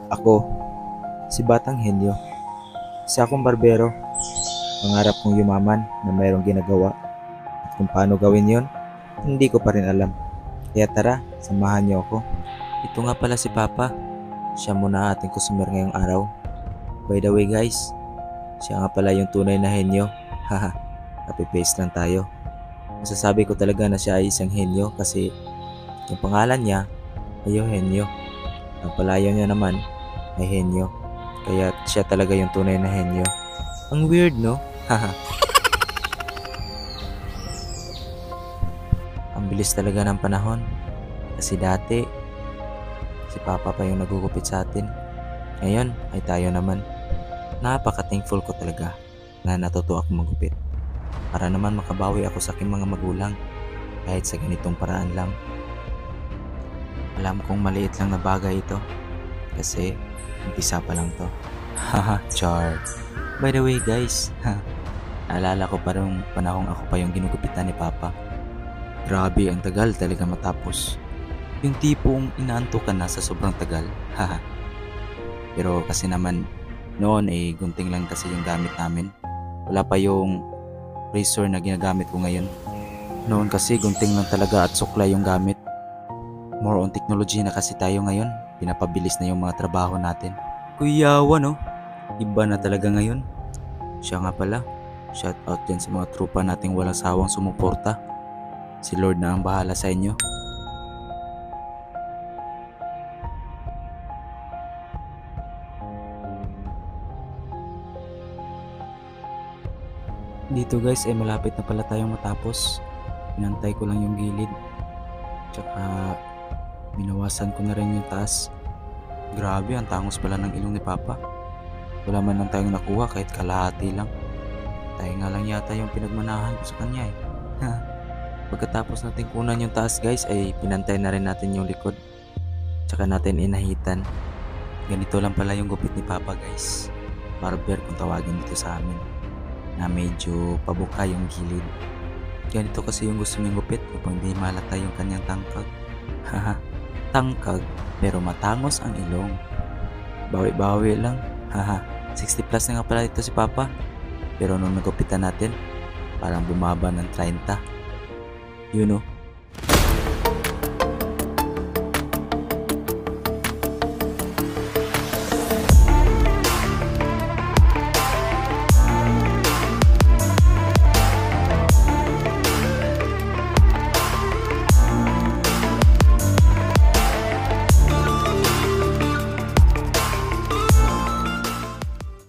Ako, si Batang Henyo. Isa akong barbero. Pangarap kong yumaman na mayroong ginagawa. At kung paano gawin yon, hindi ko pa rin alam. Kaya tara, samahan niyo ako. Ito nga pala si Papa. Siya muna ating customer ngayong araw. By the way guys, siya nga pala yung tunay na henyo. Haha, copy-paste lang tayo. Masasabi ko talaga na siya ay isang henyo kasi yung pangalan niya ay Eugenio. Ang palayaw niya naman ay henyo. Kaya siya talaga yung tunay na henyo. Ang weird no? Haha. Ang bilis talaga ng panahon. Kasi dati, si Papa pa yung nagugupit sa atin. Ngayon ay tayo naman. Napaka-thankful ko talaga na natuto ako magupit. Para naman makabawi ako sa aking mga magulang kahit sa ganitong paraan lang. Alam kong maliit lang na bagay ito kasi umpisa pa lang to. Haha, char. By the way guys, naalala ko pa rin panahong ako pa yung ginugupitan ni Papa. Grabe ang tagal talaga matapos. Yung tipong inaanto ka na sa sobrang tagal. Haha. Pero kasi naman noon ay gunting lang kasi yung gamit namin. Wala pa yung razor na ginagamit ko ngayon. Noon kasi gunting lang talaga at suklay yung gamit. More on technology na kasi tayo ngayon. Pinapabilis na yung mga trabaho natin. Kuyawa no? Iba na talaga ngayon. Siya nga pala. Shout out din sa mga trupa nating walang sawang sumuporta. Si Lord na ang bahala sa inyo. Dito guys ay malapit na pala tayong matapos. Pinantay ko lang yung gilid. Tsaka binawasan ko na rin yung taas. Grabe, ang tangos pala ng ilong ni Papa. Wala man lang tayong nakuha kahit kalahati lang. Tayo nga lang yata yung pinagmanahan ko sa kanya eh. Pagkatapos natin kunan yung taas guys ay pinantay na rin natin yung likod. Tsaka natin inahitan. Ganito lang pala yung gupit ni Papa guys. Barber kung tawagin dito sa amin. Na medyo pabuka yung gilid. Ganito kasi yung gusto niyang gupit upang di malata yung kanyang tangkag. Haha, tangkag pero matangos ang ilong. Bawi-bawi lang. Haha, 60 plus na nga pala ito si Papa. Pero nung nagupitan natin, parang bumaba ng 30. You know,